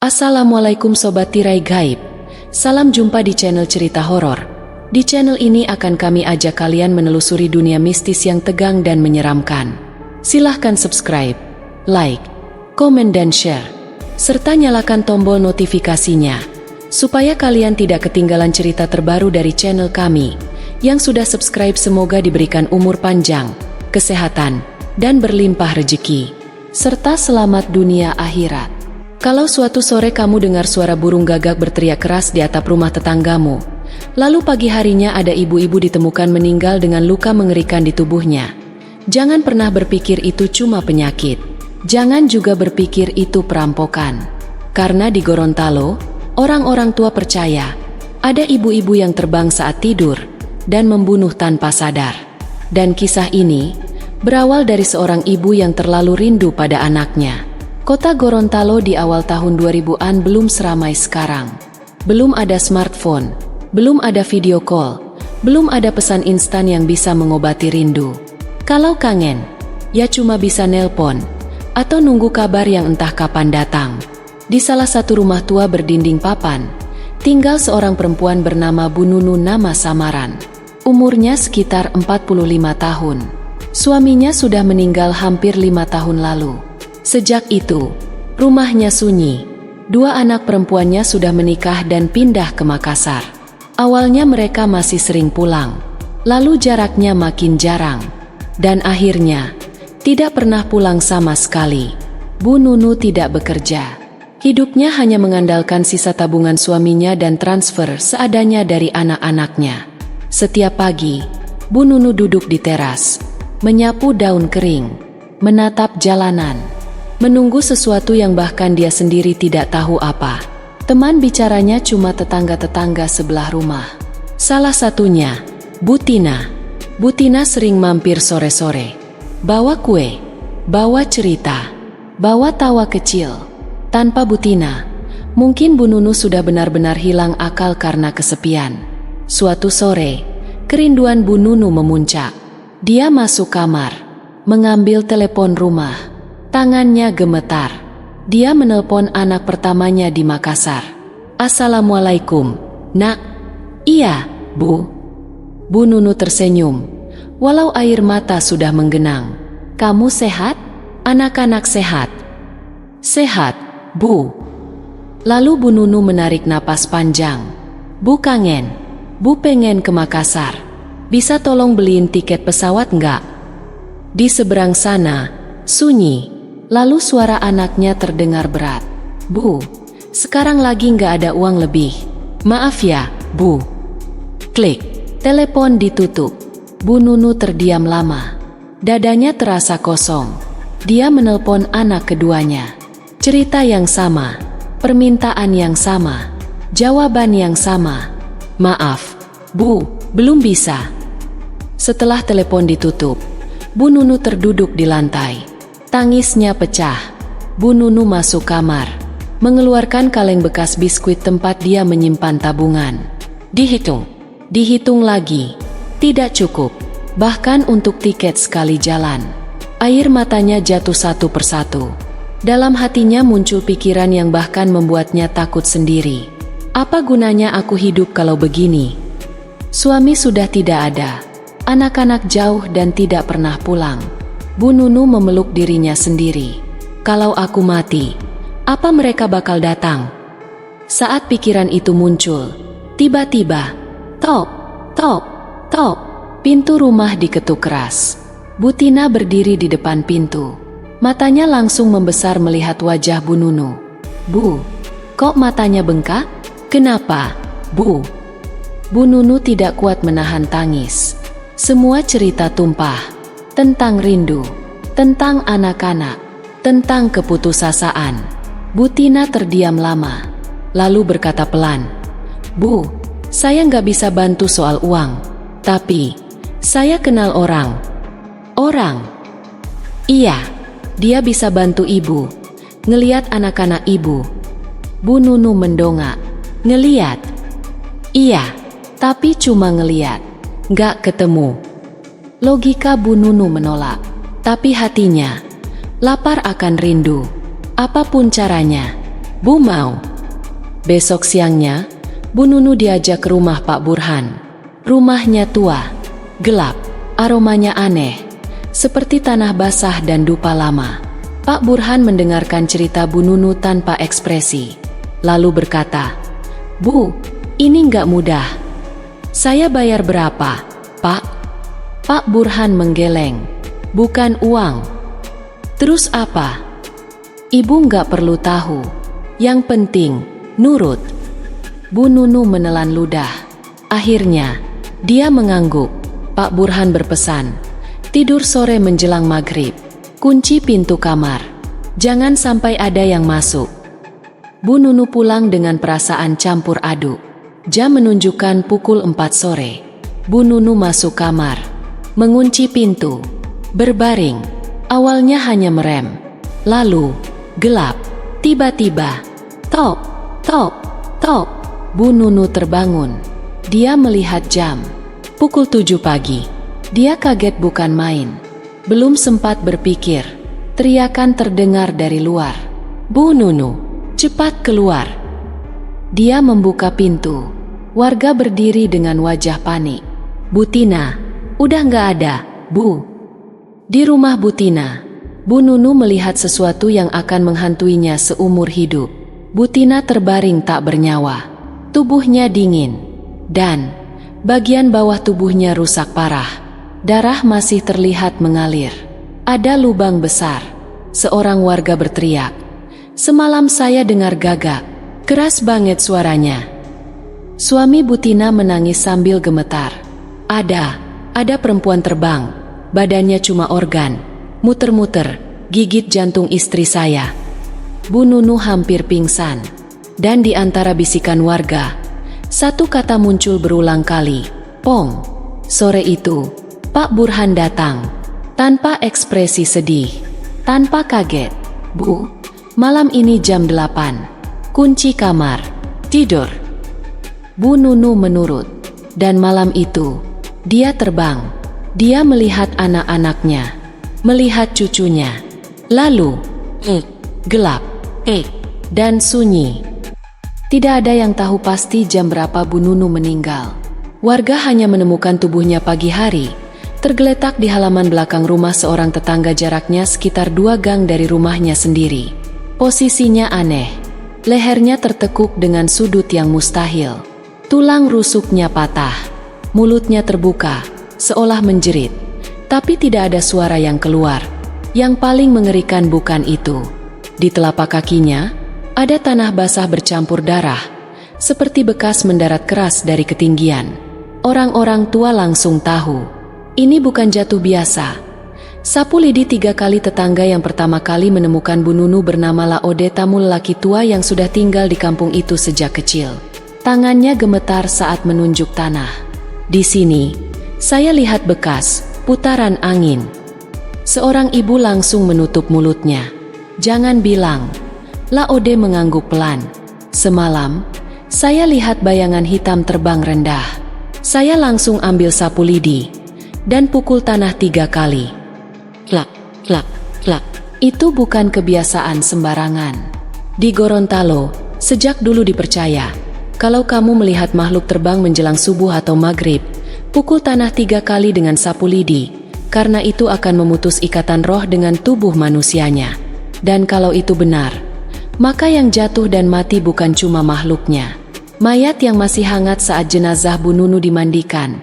Assalamualaikum Sobat Tirai Gaib. Salam jumpa di channel cerita horor. Di channel ini akan kami ajak kalian menelusuri dunia mistis yang tegang dan menyeramkan. Silahkan subscribe, like, komen dan share, serta nyalakan tombol notifikasinya, supaya kalian tidak ketinggalan cerita terbaru dari channel kami. Yang sudah subscribe semoga diberikan umur panjang, kesehatan, dan berlimpah rezeki, serta selamat dunia akhirat. Kalau suatu sore kamu dengar suara burung gagak berteriak keras di atap rumah tetanggamu, lalu pagi harinya ada ibu-ibu ditemukan meninggal dengan luka mengerikan di tubuhnya, jangan pernah berpikir itu cuma penyakit. Jangan juga berpikir itu perampokan. Karena di Gorontalo, orang-orang tua percaya ada ibu-ibu yang terbang saat tidur dan membunuh tanpa sadar. Dan kisah ini berawal dari seorang ibu yang terlalu rindu pada anaknya. Kota Gorontalo di awal tahun 2000-an belum seramai sekarang. Belum ada smartphone, belum ada video call, belum ada pesan instan yang bisa mengobati rindu. Kalau kangen, ya cuma bisa nelpon, atau nunggu kabar yang entah kapan datang. Di salah satu rumah tua berdinding papan, tinggal seorang perempuan bernama Bu Nunu, nama samaran. Umurnya sekitar 45 tahun. Suaminya sudah meninggal hampir 5 tahun lalu. Sejak itu, rumahnya sunyi. Dua anak perempuannya sudah menikah dan pindah ke Makassar. Awalnya mereka masih sering pulang, lalu jaraknya makin jarang, dan akhirnya tidak pernah pulang sama sekali. Bu Nunu tidak bekerja. Hidupnya hanya mengandalkan sisa tabungan suaminya dan transfer seadanya dari anak-anaknya. Setiap pagi, Bu Nunu duduk di teras, menyapu daun kering, menatap jalanan, menunggu sesuatu yang bahkan dia sendiri tidak tahu apa. Teman bicaranya cuma tetangga-tetangga sebelah rumah. Salah satunya, Bu Tina. Bu Tina sering mampir sore-sore. Bawa kue, bawa cerita, bawa tawa kecil. Tanpa Bu Tina, mungkin Bu Nunu sudah benar-benar hilang akal karena kesepian. Suatu sore, kerinduan Bu Nunu memuncak. Dia masuk kamar, mengambil telepon rumah. Tangannya gemetar. Dia menelpon anak pertamanya di Makassar. Assalamualaikum, Nak. Iya, Bu. Bu Nunu tersenyum, walau air mata sudah menggenang. Kamu sehat? Anak-anak sehat? Sehat, Bu. Lalu Bu Nunu menarik napas panjang. Bu kangen. Bu pengen ke Makassar. Bisa tolong beliin tiket pesawat nggak? Di seberang sana, sunyi. Lalu suara anaknya terdengar berat. Bu, sekarang lagi nggak ada uang lebih. Maaf ya, Bu. Klik, telepon ditutup. Bu Nunu terdiam lama. Dadanya terasa kosong. Dia menelpon anak keduanya. Cerita yang sama, permintaan yang sama, jawaban yang sama. Maaf, Bu, belum bisa. Setelah telepon ditutup, Bu Nunu terduduk di lantai. Tangisnya pecah. Bu Nunu masuk kamar, mengeluarkan kaleng bekas biskuit tempat dia menyimpan tabungan. Dihitung lagi. Tidak cukup, bahkan untuk tiket sekali jalan. Air matanya jatuh satu persatu. Dalam hatinya muncul pikiran yang bahkan membuatnya takut sendiri. Apa gunanya aku hidup kalau begini? Suami sudah tidak ada, anak-anak jauh dan tidak pernah pulang. Bu Nunu memeluk dirinya sendiri. Kalau aku mati, apa mereka bakal datang? Saat pikiran itu muncul, tiba-tiba, tok, tok, tok, pintu rumah diketuk keras. Bu Tina berdiri di depan pintu. Matanya langsung membesar melihat wajah Bu Nunu. Bu, kok matanya bengkak? Kenapa, Bu? Bu Nunu tidak kuat menahan tangis. Semua cerita tumpah. Tentang rindu, tentang anak-anak, tentang keputusasaan. Bu Tina terdiam lama, lalu berkata pelan, Bu, saya nggak bisa bantu soal uang, tapi saya kenal orang. Orang? Iya, dia bisa bantu Ibu. Ngeliat anak-anak Ibu. Bu Nunu mendongak. Ngeliat? Iya, tapi cuma ngeliat, nggak ketemu. Logika Bu Nunu menolak, tapi hatinya lapar akan rindu. Apapun caranya, Bu mau. Besok siangnya, Bu Nunu diajak ke rumah Pak Burhan. Rumahnya tua, gelap, aromanya aneh, seperti tanah basah dan dupa lama. Pak Burhan mendengarkan cerita Bu Nunu tanpa ekspresi, lalu berkata, "Bu, ini nggak mudah. Saya bayar berapa, Pak?" Pak Burhan menggeleng, "Bukan uang." "Terus apa?" "Ibu nggak perlu tahu. Yang penting, nurut." Bu Nunu menelan ludah. Akhirnya, dia mengangguk. Pak Burhan berpesan, "Tidur sore menjelang maghrib. Kunci pintu kamar. Jangan sampai ada yang masuk." Bu Nunu pulang dengan perasaan campur aduk. Jam menunjukkan pukul 4 sore. Bu Nunu masuk kamar, mengunci pintu, berbaring. Awalnya hanya merem, lalu gelap. Tiba-tiba, tok, tok, tok. Bu Nunu terbangun. Dia melihat jam. Pukul 7 pagi. Dia kaget bukan main. Belum sempat berpikir, teriakan terdengar dari luar. "Bu Nunu, cepat keluar!" Dia membuka pintu. Warga berdiri dengan wajah panik. "Bu Tina, udah nggak ada, Bu." Di rumah Bu Tina, Bu Nunu melihat sesuatu yang akan menghantuinya seumur hidup. Bu Tina terbaring tak bernyawa. Tubuhnya dingin, dan bagian bawah tubuhnya rusak parah. Darah masih terlihat mengalir. Ada lubang besar. Seorang warga berteriak, "Semalam saya dengar gagak." Keras banget suaranya. Suami Bu Tina menangis sambil gemetar. Ada perempuan terbang. Badannya cuma organ. Muter-muter, gigit jantung istri saya." Bu Nunu hampir pingsan. Dan di antara bisikan warga, satu kata muncul berulang kali, "Pong." Sore itu, Pak Burhan datang, tanpa ekspresi sedih, tanpa kaget. "Bu, malam ini jam 8, kunci kamar, tidur." Bu Nunu menurut, dan malam itu, dia terbang. Dia melihat anak-anaknya, melihat cucunya. Lalu, gelap, dan sunyi. Tidak ada yang tahu pasti jam berapa Bu Nunu meninggal. Warga hanya menemukan tubuhnya pagi hari, tergeletak di halaman belakang rumah seorang tetangga jaraknya sekitar 2 gang dari rumahnya sendiri. Posisinya aneh. Lehernya tertekuk dengan sudut yang mustahil. Tulang rusuknya patah. Mulutnya terbuka, seolah menjerit. Tapi tidak ada suara yang keluar. Yang paling mengerikan bukan itu. Di telapak kakinya, ada tanah basah bercampur darah, seperti bekas mendarat keras dari ketinggian. Orang-orang tua langsung tahu. Ini bukan jatuh biasa. Sapu lidi 3 kali. Tetangga yang pertama kali menemukan Bu Nunu bernama Laode, tamu lelaki tua yang sudah tinggal di kampung itu sejak kecil. Tangannya gemetar saat menunjuk tanah. "Di sini, saya lihat bekas putaran angin." Seorang ibu langsung menutup mulutnya. "Jangan bilang." Laode mengangguk pelan. "Semalam, saya lihat bayangan hitam terbang rendah. Saya langsung ambil sapu lidi dan pukul tanah 3 kali. Klak, klak, klak." Itu bukan kebiasaan sembarangan. Di Gorontalo, sejak dulu dipercaya, kalau kamu melihat makhluk terbang menjelang subuh atau maghrib, pukul tanah 3 kali dengan sapu lidi, karena itu akan memutus ikatan roh dengan tubuh manusianya. Dan kalau itu benar, maka yang jatuh dan mati bukan cuma makhluknya. Mayat yang masih hangat saat jenazah Bu Nunu dimandikan.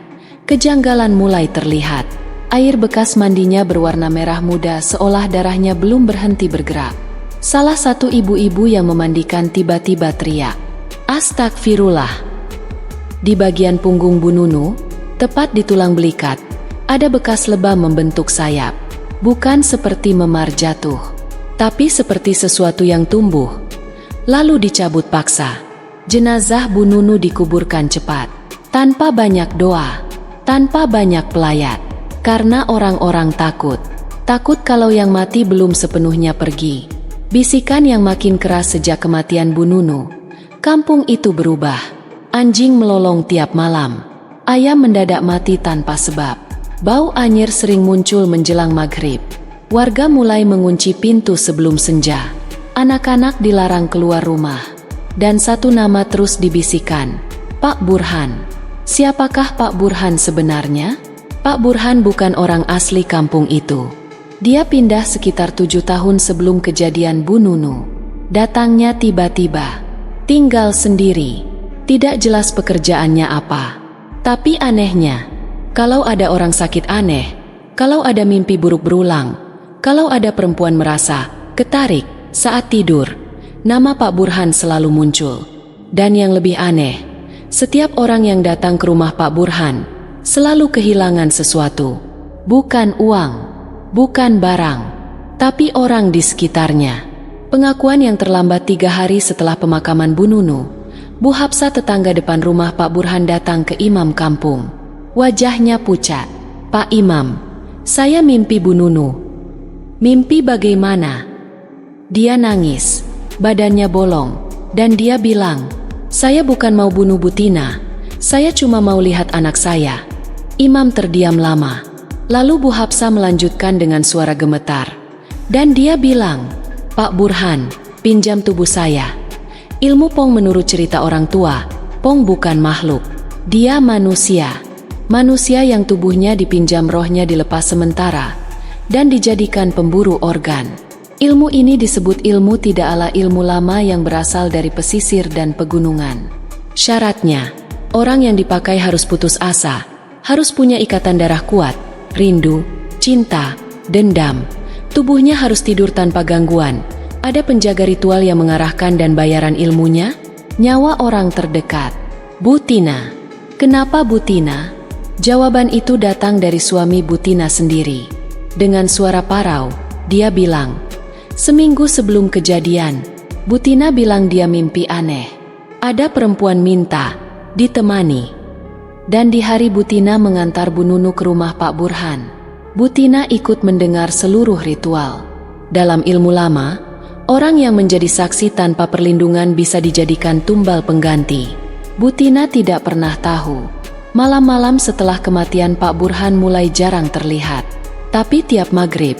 Kejanggalan mulai terlihat. Air bekas mandinya berwarna merah muda seolah darahnya belum berhenti bergerak. Salah satu ibu-ibu yang memandikan tiba-tiba teriak, "Astagfirullah." Di bagian punggung Bu Nunu, tepat di tulang belikat, ada bekas lebam membentuk sayap. Bukan seperti memar jatuh, tapi seperti sesuatu yang tumbuh, lalu dicabut paksa. Jenazah Bu Nunu dikuburkan cepat, tanpa banyak doa, tanpa banyak pelayat, karena orang-orang takut. Takut kalau yang mati belum sepenuhnya pergi. Bisikan yang makin keras sejak kematian Bu Nunu. Kampung itu berubah. Anjing melolong tiap malam. Ayam mendadak mati tanpa sebab. Bau anyir sering muncul menjelang maghrib. Warga mulai mengunci pintu sebelum senja. Anak-anak dilarang keluar rumah. Dan satu nama terus dibisikkan, Pak Burhan. Siapakah Pak Burhan sebenarnya? Pak Burhan bukan orang asli kampung itu. Dia pindah sekitar 7 tahun sebelum kejadian Bu Nunu. Datangnya tiba-tiba. Tinggal sendiri. Tidak jelas pekerjaannya apa. Tapi anehnya, kalau ada orang sakit aneh, kalau ada mimpi buruk berulang, kalau ada perempuan merasa ketarik saat tidur, nama Pak Burhan selalu muncul. Dan yang lebih aneh, setiap orang yang datang ke rumah Pak Burhan selalu kehilangan sesuatu. Bukan uang, bukan barang, tapi orang di sekitarnya. Pengakuan yang terlambat 3 hari setelah pemakaman Bu Nunu, Bu Hapsa tetangga depan rumah Pak Burhan datang ke imam kampung. Wajahnya pucat. Pak Imam, saya mimpi Bu Nunu. Mimpi bagaimana? Dia nangis, badannya bolong, dan dia bilang, saya bukan mau bunuh Butina, saya cuma mau lihat anak saya. Imam terdiam lama. Lalu Bu Hapsa melanjutkan dengan suara gemetar. Dan dia bilang, Pak Burhan, pinjam tubuh saya. Ilmu Pong menurut cerita orang tua, Pong bukan makhluk. Dia manusia. Manusia yang tubuhnya dipinjam rohnya dilepas sementara dan dijadikan pemburu organ. Ilmu ini disebut ilmu tidak ala ilmu lama yang berasal dari pesisir dan pegunungan. Syaratnya, orang yang dipakai harus putus asa, harus punya ikatan darah kuat, rindu, cinta, dendam. Tubuhnya harus tidur tanpa gangguan. Ada penjaga ritual yang mengarahkan dan bayaran ilmunya, nyawa orang terdekat. Butina. Kenapa Butina? Jawaban itu datang dari suami Butina sendiri. Dengan suara parau, dia bilang, seminggu sebelum kejadian, Butina bilang dia mimpi aneh. Ada perempuan minta ditemani. Dan di hari Butina mengantar Bu Nunu ke rumah Pak Burhan, Butina ikut mendengar seluruh ritual. Dalam ilmu lama, orang yang menjadi saksi tanpa perlindungan bisa dijadikan tumbal pengganti. Butina tidak pernah tahu. Malam-malam setelah kematian Pak Burhan mulai jarang terlihat. Tapi tiap maghrib,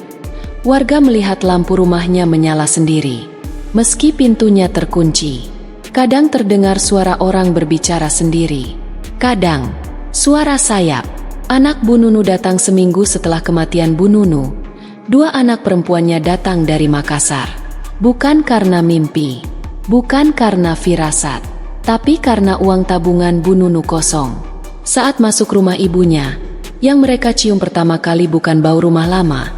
warga melihat lampu rumahnya menyala sendiri. Meski pintunya terkunci, kadang terdengar suara orang berbicara sendiri. Kadang, suara sayap. Anak Bu Nunu datang seminggu setelah kematian Bu Nunu. 2 anak perempuannya datang dari Makassar. Bukan karena mimpi, bukan karena firasat, tapi karena uang tabungan Bu Nunu kosong. Saat masuk rumah ibunya, yang mereka cium pertama kali bukan bau rumah lama,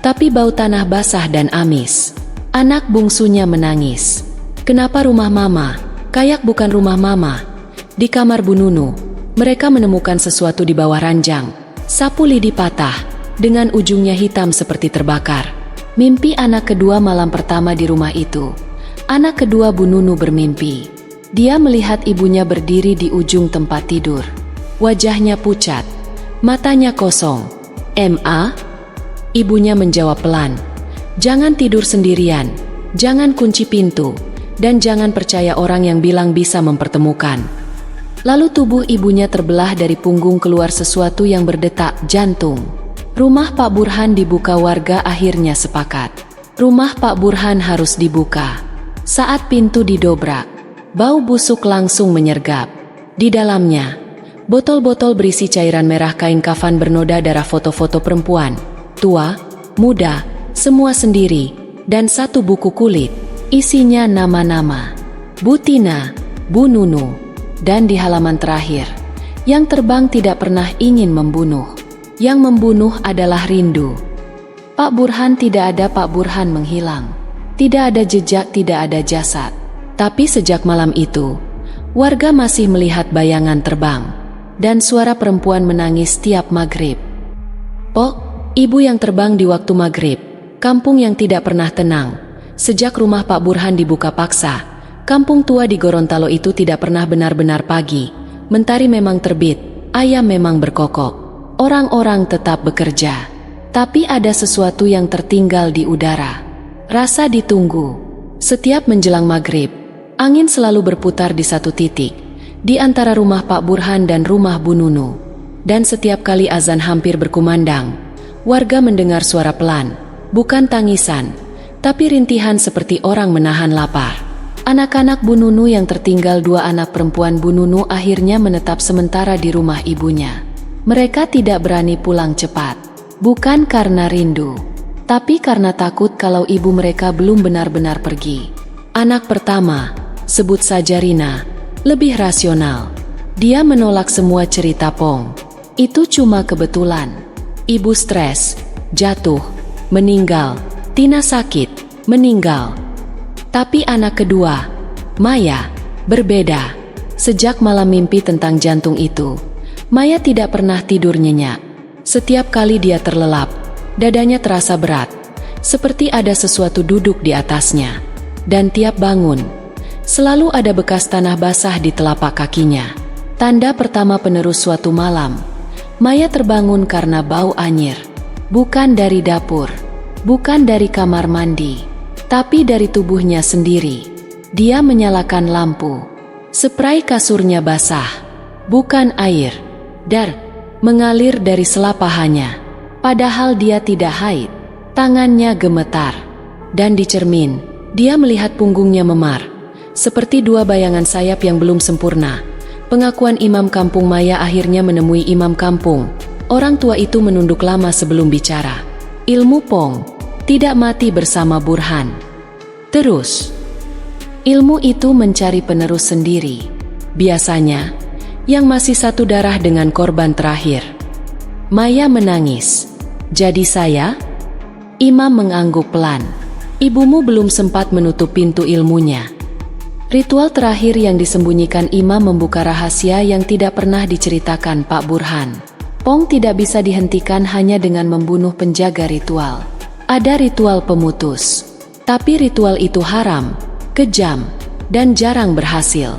tapi bau tanah basah dan amis. Anak bungsunya menangis. Kenapa rumah mama? Kayak bukan rumah mama. Di kamar Bu Nunu, mereka menemukan sesuatu di bawah ranjang. Sapu lidi patah, dengan ujungnya hitam seperti terbakar. Mimpi anak kedua malam pertama di rumah itu. Anak kedua Bu Nunu bermimpi. Dia melihat ibunya berdiri di ujung tempat tidur. Wajahnya pucat, matanya kosong. "Ma?" Ibunya menjawab pelan, "Jangan tidur sendirian, jangan kunci pintu, dan jangan percaya orang yang bilang bisa mempertemukan." Lalu tubuh ibunya terbelah dari punggung keluar sesuatu yang berdetak jantung. Rumah Pak Burhan dibuka, warga akhirnya sepakat. Rumah Pak Burhan harus dibuka. Saat pintu didobrak, bau busuk langsung menyergap. Di dalamnya, botol-botol berisi cairan merah, kain kafan bernoda darah, foto-foto perempuan, tua, muda, semua sendiri, dan 1 buku kulit, isinya nama-nama. Butina, Bu Nunu, dan di halaman terakhir, yang terbang tidak pernah ingin membunuh. Yang membunuh adalah rindu. Pak Burhan tidak ada, Pak Burhan menghilang. Tidak ada jejak, tidak ada jasad. Tapi sejak malam itu, warga masih melihat bayangan terbang. Dan suara perempuan menangis tiap maghrib. Pok, ibu yang terbang di waktu maghrib. Kampung yang tidak pernah tenang. Sejak rumah Pak Burhan dibuka paksa, kampung tua di Gorontalo itu tidak pernah benar-benar pagi. Mentari memang terbit, ayam memang berkokok. Orang-orang tetap bekerja. Tapi ada sesuatu yang tertinggal di udara. Rasa ditunggu. Setiap menjelang maghrib, angin selalu berputar di satu titik, di antara rumah Pak Burhan dan rumah Bu Nunu. Dan setiap kali azan hampir berkumandang, warga mendengar suara pelan, bukan tangisan, tapi rintihan seperti orang menahan lapar. Anak-anak Bu Nunu yang tertinggal, 2 anak perempuan Bu Nunu, akhirnya menetap sementara di rumah ibunya. Mereka tidak berani pulang cepat, bukan karena rindu, tapi karena takut kalau ibu mereka belum benar-benar pergi. Anak pertama, sebut saja Rina, lebih rasional. Dia menolak semua cerita Pong. Itu cuma kebetulan. Ibu stres, jatuh, meninggal. Tina sakit, meninggal. Tapi anak kedua, Maya, berbeda. Sejak malam mimpi tentang jantung itu, Maya tidak pernah tidur nyenyak. Setiap kali dia terlelap, dadanya terasa berat, seperti ada sesuatu duduk di atasnya. Dan tiap bangun, selalu ada bekas tanah basah di telapak kakinya. Tanda pertama penerus suatu malam, Maya terbangun karena bau anyir. Bukan dari dapur, bukan dari kamar mandi, tapi dari tubuhnya sendiri. Dia menyalakan lampu. Spray kasurnya basah, bukan air. Dar mengalir dari selapahannya. Padahal dia tidak haid. Tangannya gemetar. Dan di cermin, dia melihat punggungnya memar, seperti 2 bayangan sayap yang belum sempurna. Pengakuan imam kampung. Maya akhirnya menemui imam kampung. Orang tua itu menunduk lama sebelum bicara. Ilmu Pong tidak mati bersama Burhan. Terus, ilmu itu mencari penerus sendiri. Biasanya, yang masih satu darah dengan korban terakhir. Maya menangis. Jadi saya? Imam mengangguk pelan. Ibumu belum sempat menutup pintu ilmunya. Ritual terakhir yang disembunyikan imam membuka rahasia yang tidak pernah diceritakan Pak Burhan. Pong tidak bisa dihentikan hanya dengan membunuh penjaga ritual. Ada ritual pemutus, tapi ritual itu haram, kejam, dan jarang berhasil.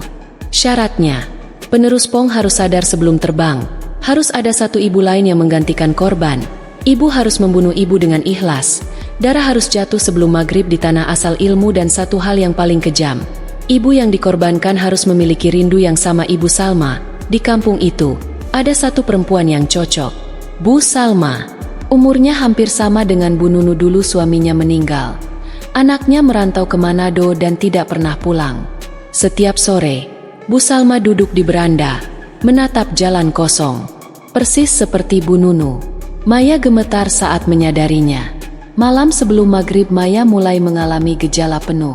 Syaratnya, penerus Pong harus sadar sebelum terbang. Harus ada satu ibu lain yang menggantikan korban. Ibu harus membunuh ibu dengan ikhlas. Darah harus jatuh sebelum maghrib di tanah asal ilmu. Dan satu hal yang paling kejam, ibu yang dikorbankan harus memiliki rindu yang sama Ibu Salma. Di kampung itu, ada satu perempuan yang cocok. Bu Salma. Umurnya hampir sama dengan Bu Nunu dulu suaminya meninggal. Anaknya merantau ke Manado dan tidak pernah pulang. Setiap sore, Bu Salma duduk di beranda, menatap jalan kosong. Persis seperti Bu Nunu. Maya gemetar saat menyadarinya. Malam sebelum maghrib Maya mulai mengalami gejala penuh.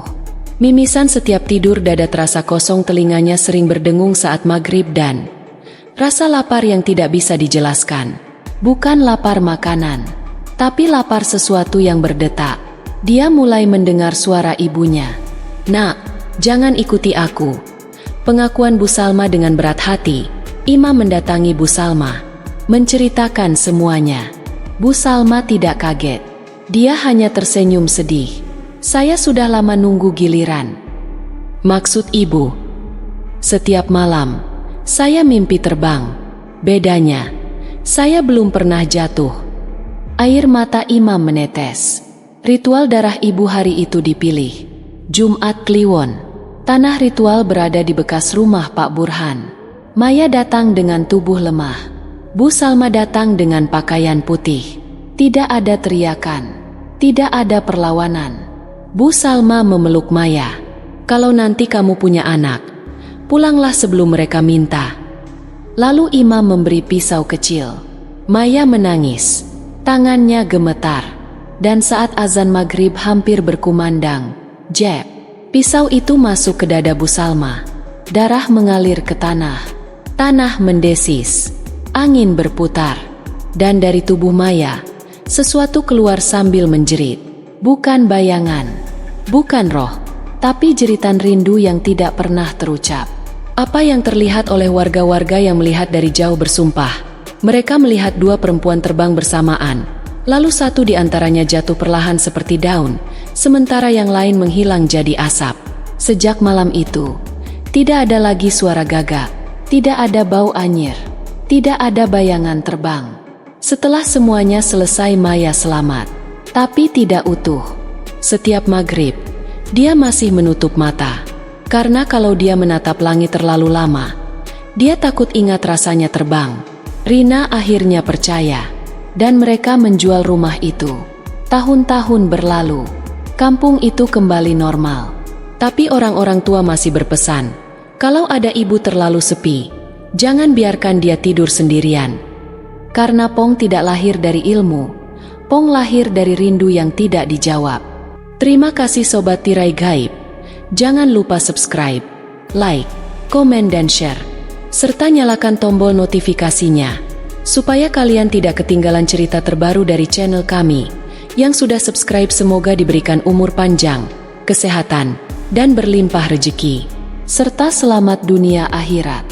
Mimisan setiap tidur, dada terasa kosong, telinganya sering berdengung saat maghrib, dan rasa lapar yang tidak bisa dijelaskan. Bukan lapar makanan, tapi lapar sesuatu yang berdetak. Dia mulai mendengar suara ibunya. Nak, jangan ikuti aku. Pengakuan Bu Salma dengan berat hati. Imam mendatangi Bu Salma, menceritakan semuanya. Bu Salma tidak kaget. Dia hanya tersenyum sedih. Saya sudah lama nunggu giliran. Maksud ibu? Setiap malam, saya mimpi terbang. Bedanya, saya belum pernah jatuh. Air mata imam menetes. Ritual darah ibu hari itu dipilih. Jumat Kliwon. Tanah ritual berada di bekas rumah Pak Burhan. Maya datang dengan tubuh lemah. Bu Salma datang dengan pakaian putih. Tidak ada teriakan. Tidak ada perlawanan. Bu Salma memeluk Maya. Kalau nanti kamu punya anak, pulanglah sebelum mereka minta. Lalu imam memberi pisau kecil. Maya menangis. Tangannya gemetar. Dan saat azan maghrib hampir berkumandang, jeb, pisau itu masuk ke dada Bu Salma. Darah mengalir ke tanah. Tanah mendesis. Angin berputar. Dan dari tubuh Maya, sesuatu keluar sambil menjerit. Bukan bayangan, bukan roh, tapi jeritan rindu yang tidak pernah terucap. Apa yang terlihat oleh warga-warga yang melihat dari jauh bersumpah. Mereka melihat 2 perempuan terbang bersamaan. Lalu satu di antaranya jatuh perlahan seperti daun, sementara yang lain menghilang jadi asap. Sejak malam itu, tidak ada lagi suara gagak, tidak ada bau anyir, tidak ada bayangan terbang. Setelah semuanya selesai, Maya selamat, tapi tidak utuh. Setiap maghrib, dia masih menutup mata. Karena kalau dia menatap langit terlalu lama, dia takut ingat rasanya terbang. Rina akhirnya percaya, dan mereka menjual rumah itu. Tahun-tahun berlalu. Kampung itu kembali normal. Tapi orang-orang tua masih berpesan, kalau ada ibu terlalu sepi, jangan biarkan dia tidur sendirian. Karena Pong tidak lahir dari ilmu, Pong lahir dari rindu yang tidak dijawab. Terima kasih Sobat Tirai Gaib. Jangan lupa subscribe, like, komen dan share, serta nyalakan tombol notifikasinya, supaya kalian tidak ketinggalan cerita terbaru dari channel kami. Yang sudah subscribe semoga diberikan umur panjang, kesehatan, dan berlimpah rezeki, serta selamat dunia akhirat.